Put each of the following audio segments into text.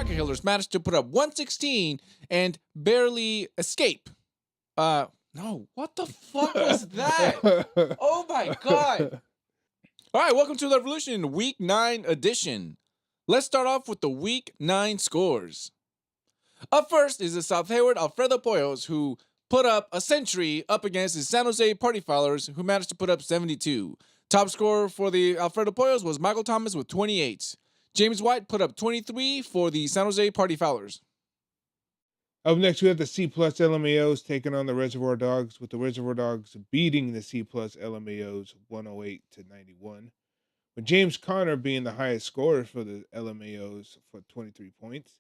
Cracker Killers managed to put up 116 and barely escape. No, what the fuck was that? Oh my god. All right, welcome to the Revolution Week 9 edition. Let's start off with the Week 9 scores. Up first is the South Hayward Alfredo Pollos, who put up a century up against his San Jose Party Foulers, who managed to put up 72. Top scorer for the Alfredo Pollos was Michael Thomas with 28. James White put up 23 for the San Jose Party Foulers. Up next, we have the C Plus LMAOs taking on the Reservoir Dogs, with the Reservoir Dogs beating the C Plus LMAOs 108-91. With James Conner being the highest scorer for the LMAOs for 23 points.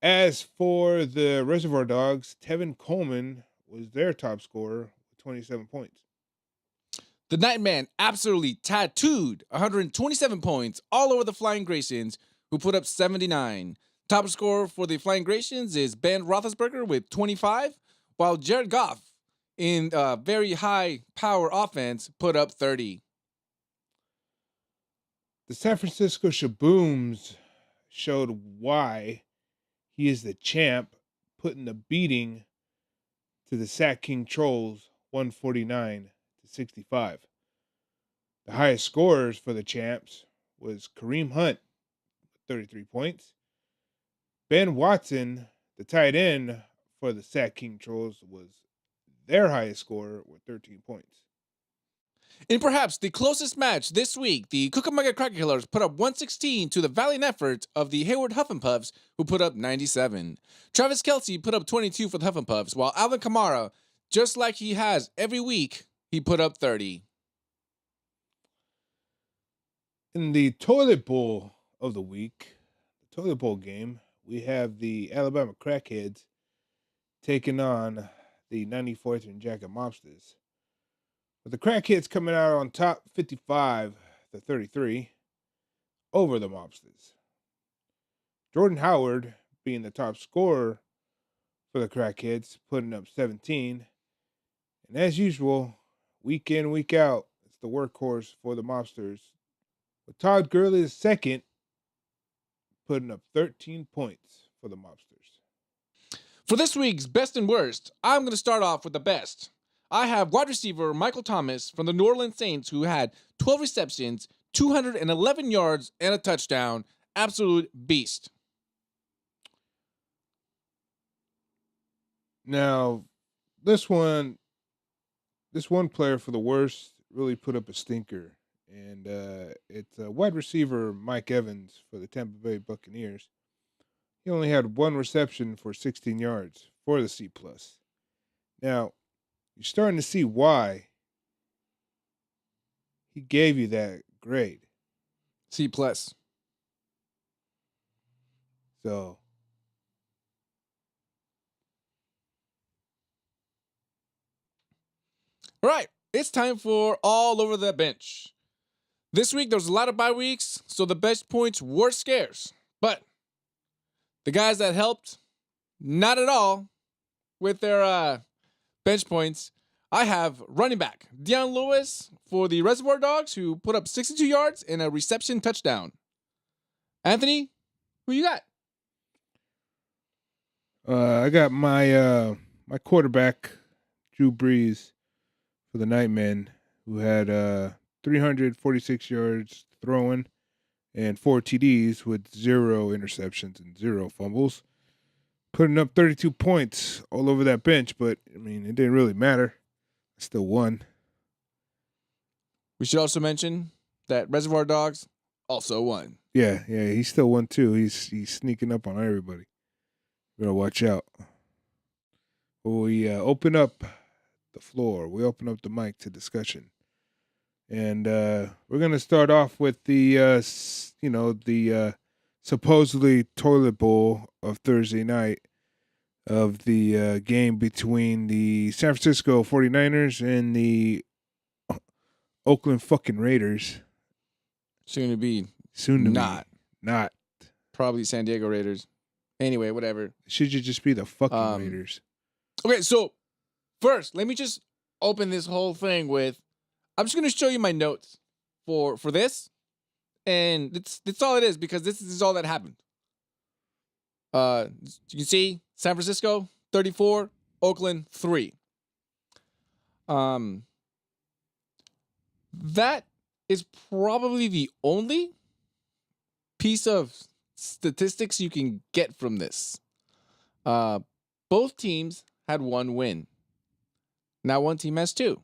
As for the Reservoir Dogs, Tevin Coleman was their top scorer with 27 points. The Nightman absolutely tattooed 127 points all over the Flying Graysons, who put up 79. Top scorer for the Flying Graysons is Ben Roethlisberger with 25, while Jared Goff, in very high power offense, put up 30. The San Francisco Shabooms showed why he is the champ, putting the beating to the Sack King Trolls 149-65. The highest scorers for the champs was Kareem Hunt with 33 points. Ben Watson, the tight end for the Sack King Trolls, was their highest scorer with 13 points. In perhaps the closest match this week, the Cucamonga Cracker Killers put up 116 to the valiant effort of the Hayward Huff and Puffs, who put up 97. Travis Kelce put up 22 for the Huff and Puffs, while Alvin Kamara, just like he has every week, he put up 30. In the toilet bowl of the week, the toilet bowl game, we have the Alabama Crackheads taking on the 94th and Jacket Mobsters. With the Crackheads coming out on top 55-33 over the Mobsters. Jordan Howard being the top scorer for the Crackheads, putting up 17. And as usual, week in, week out, it's the workhorse for the Mobsters. With Todd Gurley the second, putting up 13 points for the Mobsters. For this week's best and worst, I'm going to start off with the best. I have wide receiver Michael Thomas from the New Orleans Saints, who had 12 receptions, 211 yards, and a touchdown. Absolute beast. Now, this one player for the worst really put up a stinker. And it's wide receiver Mike Evans for the Tampa Bay Buccaneers. He only had one reception for 16 yards for the C+. Now, you're starting to see why he gave you that grade. C+. So, all right, it's time for All Over the Bench. This week, there was a lot of bye weeks, so the best points were scarce. But the guys that helped, not at all, with their bench points. I have running back Dion Lewis for the Reservoir Dogs, who put up 62 yards and a reception touchdown. Anthony, who you got? I got my my quarterback, Drew Brees, for the Nightmen, who had 346 yards throwing and 4 TDs with 0 interceptions and 0 fumbles. Putting up 32 points all over that bench, but, I mean, it didn't really matter. I still won. We should also mention that Reservoir Dogs also won. Yeah, he still won too. He's sneaking up on everybody. Better watch out. We open up the floor. We open up the mic to discussion. And we're going to start off with the supposedly toilet bowl of Thursday night of the game between the San Francisco 49ers and the Oakland fucking Raiders. Soon to be. Not. Probably San Diego Raiders. Anyway, whatever. Should you just be the fucking Raiders? Okay, so first, let me just open this whole thing with, I'm just going to show you my notes for this. And that's all it is, because this is all that happened. You can see San Francisco 34, Oakland 3. That is probably the only piece of statistics you can get from this. Both teams had 1 win. Now one team has 2.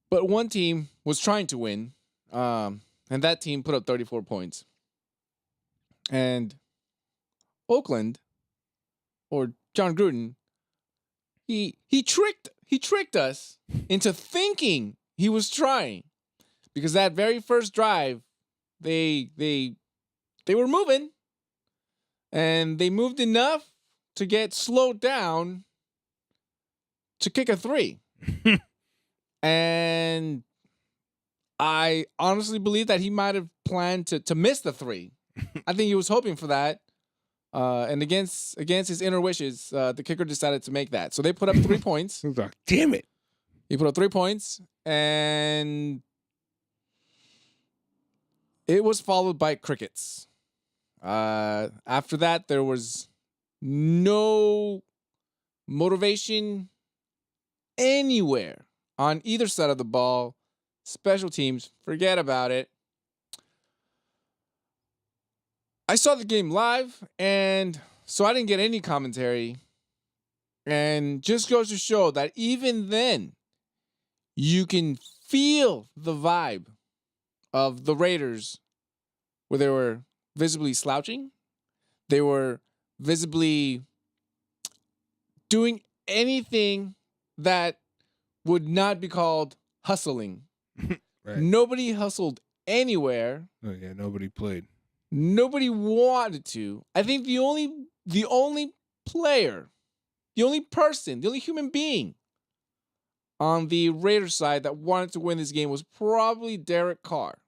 But one team was trying to win, and that team put up 34 points. And Oakland, or John Gruden, he tricked us into thinking he was trying, because that very first drive, they were moving, and they moved enough to get slowed down to kick a 3. And I honestly believe that he might have planned to miss the 3. I think he was hoping for that. And against his inner wishes, the kicker decided to make that. So they put up 3 points. I was like, damn it. He put up 3 points, and it was followed by crickets. After that, there was no motivation anywhere on either side of the ball. Special teams, forget about it. I saw the game live, and so I didn't get any commentary. And just goes to show that even then, you can feel the vibe of the Raiders, where they were visibly slouching. They were visibly doing anything that would not be called hustling. Right. Nobody hustled anywhere. Oh yeah, nobody played. Nobody wanted to. I think the only player, the only person, the only human being on the Raiders side that wanted to win this game was probably Derek Carr,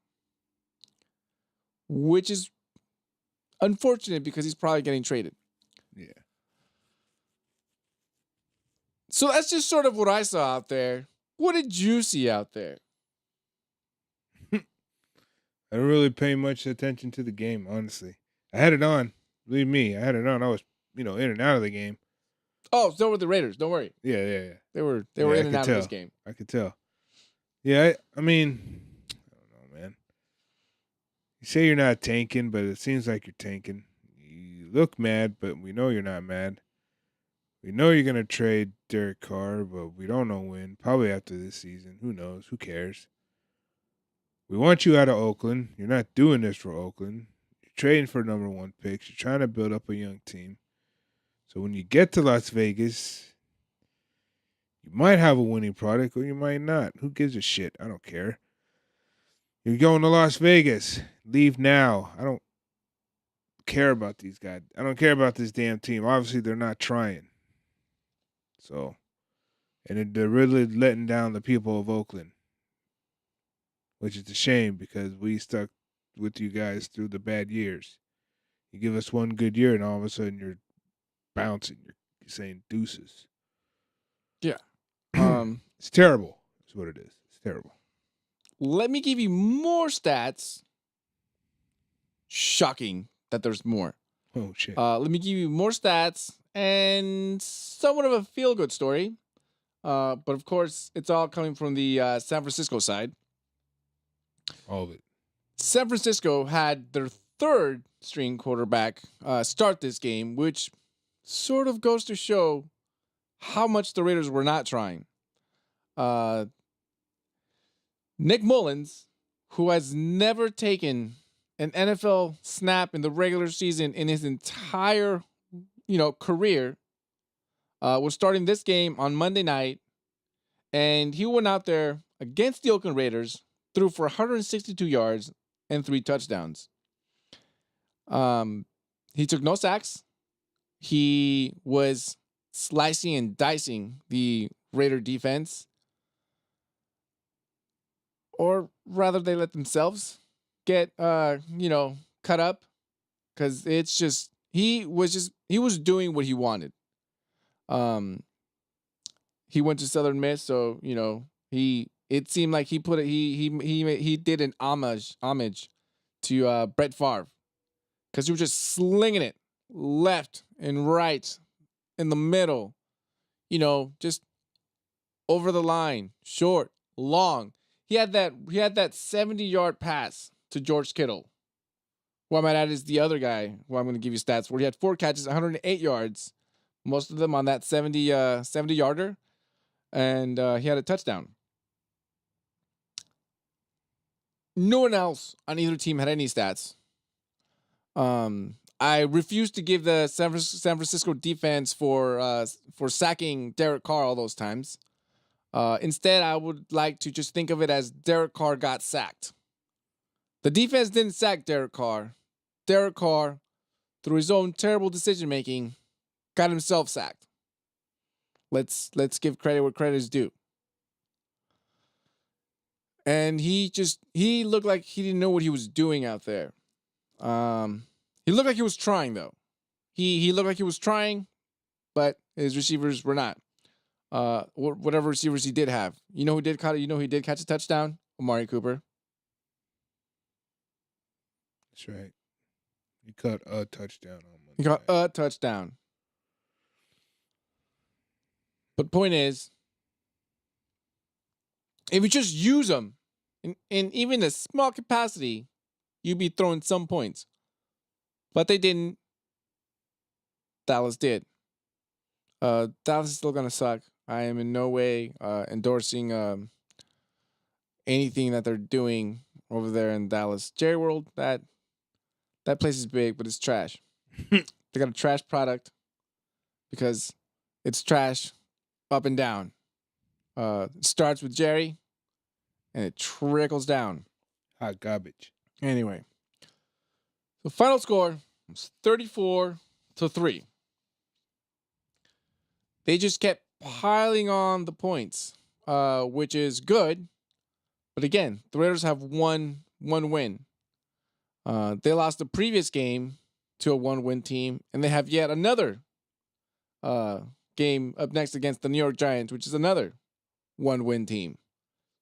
which is unfortunate because he's probably getting traded. Yeah. So that's just sort of what I saw out there. What did you see out there? I didn't really pay much attention to the game, honestly. I had it on. Believe me, I had it on. I was, in and out of the game. Oh, so were the Raiders. Don't worry. Yeah. They were Yeah, in I and could out tell. of this game. I could tell. Yeah, I mean, I don't know, man. You say you're not tanking, but it seems like you're tanking. You look mad, but we know you're not mad. We know you're going to trade Derek Carr, but we don't know when. Probably after this season. Who knows? Who cares? We want you out of Oakland. You're not doing this for Oakland. You're trading for number 1 picks. You're trying to build up a young team. So when you get to Las Vegas, you might have a winning product or you might not. Who gives a shit? I don't care. You're going to Las Vegas. Leave now. I don't care about these guys. I don't care about this damn team. Obviously, they're not trying. So, and they're really letting down the people of Oakland, which is a shame because we stuck with you guys through the bad years. You give us one good year and all of a sudden you're bouncing. You're saying deuces. Yeah. It's terrible. That's what it is. It's terrible. Let me give you more stats. Shocking that there's more. Oh, shit. Let me give you more stats and somewhat of a feel-good story. But of course, it's all coming from the San Francisco side. All of it. San Francisco had their 3rd string quarterback start this game, which sort of goes to show how much the Raiders were not trying. Nick Mullins, who has never taken an NFL snap in the regular season in his entire, career, was starting this game on Monday night, and he went out there against the Oakland Raiders, threw for 162 yards and 3 touchdowns. He took no sacks. He was slicing and dicing the Raider defense. Or rather, they let themselves get, cut up. Because it's just, he was doing what he wanted. He went to Southern Miss, so, it seemed like he did an homage to Brett Favre. because he was just slinging it left and right in the middle, just over the line, short, long. He had that 70-yard pass to George Kittle. Who I might add is the other guy who I'm going to give you stats where he had 4 catches, 108 yards, most of them on that 70-yarder, and he had a touchdown. No one else on either team had any stats. I refuse to give the San Francisco defense for sacking Derek Carr all those times. Instead, I would like to just think of it as Derek Carr got sacked. The defense didn't sack Derek Carr. Derek Carr, through his own terrible decision-making, got himself sacked. Let's give credit where credit is due. And he looked like he didn't know what he was doing out there. He looked like he was trying, though. He looked like he was trying, but his receivers were not. Whatever receivers he did have. You know who did catch a touchdown? Amari Cooper. That's right. He caught a touchdown on Monday. He caught a touchdown. But point is, if you just use them in even a small capacity, you'd be throwing some points. But they didn't. Dallas did. Dallas is still going to suck. I am in no way endorsing anything that they're doing over there in Dallas. Jerry World, that place is big, but it's trash. They got a trash product because it's trash up and down. It starts with Jerry, and it trickles down. Hot garbage. Anyway, the final score was 34-3. They just kept piling on the points, which is good. But again, the Raiders have one win. They lost the previous game to a 1-win team, and they have yet another game up next against the New York Giants, which is another 1-win team.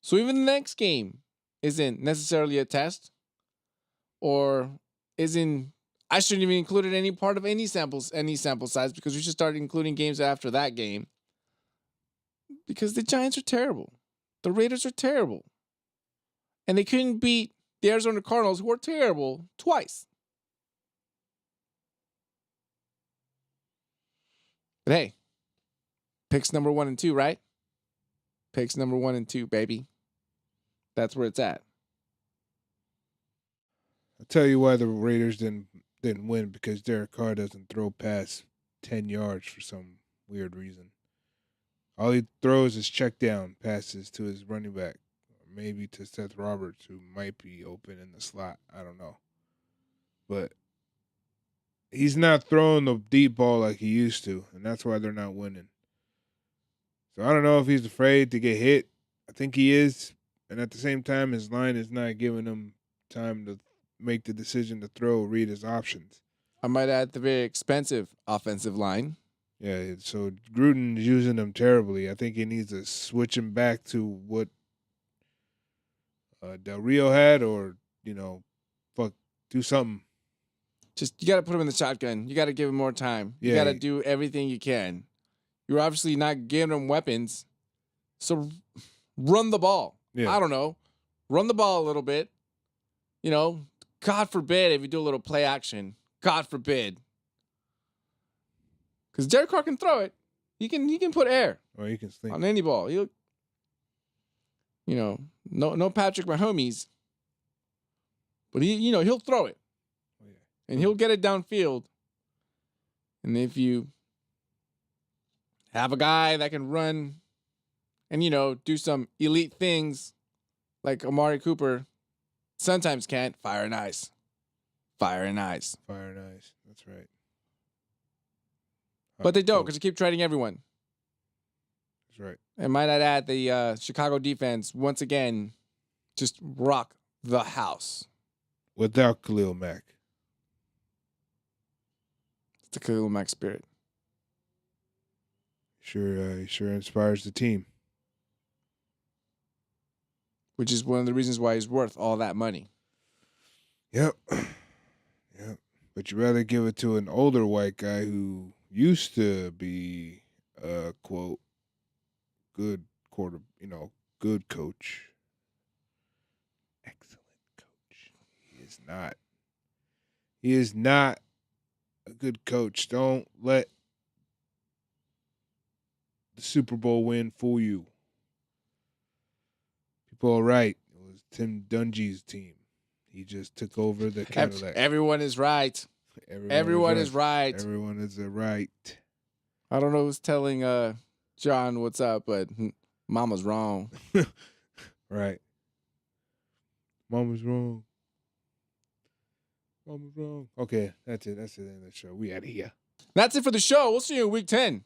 So even the next game isn't necessarily a test, or isn't. I shouldn't even include it any part of any sample size, because we should start including games after that game. Because the Giants are terrible. The Raiders are terrible. And they couldn't beat the Arizona Cardinals, who are terrible, twice. But hey, picks number 1 and 2, right? Picks number 1 and 2, baby. That's where it's at. I'll tell you why the Raiders didn't win, because Derek Carr doesn't throw past 10 yards for some weird reason. All he throws is check down passes to his running back, or maybe to Seth Roberts, who might be open in the slot. I don't know. But he's not throwing the deep ball like he used to, and that's why they're not winning. So I don't know if he's afraid to get hit. I think he is. And at the same time, his line is not giving him time to make the decision to throw, read his options. I might add the very expensive offensive line. Yeah, so Gruden is using him terribly. I think he needs to switch him back to what Del Rio had, or, do something. Just, you got to put him in the shotgun. You got to give him more time. You got to do everything you can. You're obviously not giving him weapons. So run the ball. Yeah. I don't know. Run the ball a little bit. God forbid if you do a little play action. God forbid. Because Derek Carr can throw it. He can put air. Or he can sling on any ball. No Patrick Mahomes. But he'll throw it. Oh, yeah. And he'll get it downfield. And if you have a guy that can run and, do some elite things like Amari Cooper sometimes can't, fire and ice. Fire and ice. Fire and ice. That's right. But they don't, because they keep trading everyone. That's right. And might I add, the Chicago defense, once again, just rock the house. Without Khalil Mack. It's the Khalil Mack spirit. He sure inspires the team. Which is one of the reasons why he's worth all that money. Yep. Yep. But you'd rather give it to an older white guy who used to be a quote good good coach. Excellent coach. He is not. He is not a good coach. Don't let the Super Bowl win fool you. People are right. It was Tim Dungy's team. He just took over the Cadillac. Everyone is right. Everyone is right. Everyone is right. I don't know who's telling John what's up, but Mama's wrong. Right. Mama's wrong. Mama's wrong. Okay, that's it. That's the end of the show. We out of here. That's it for the show. We'll see you in week 10.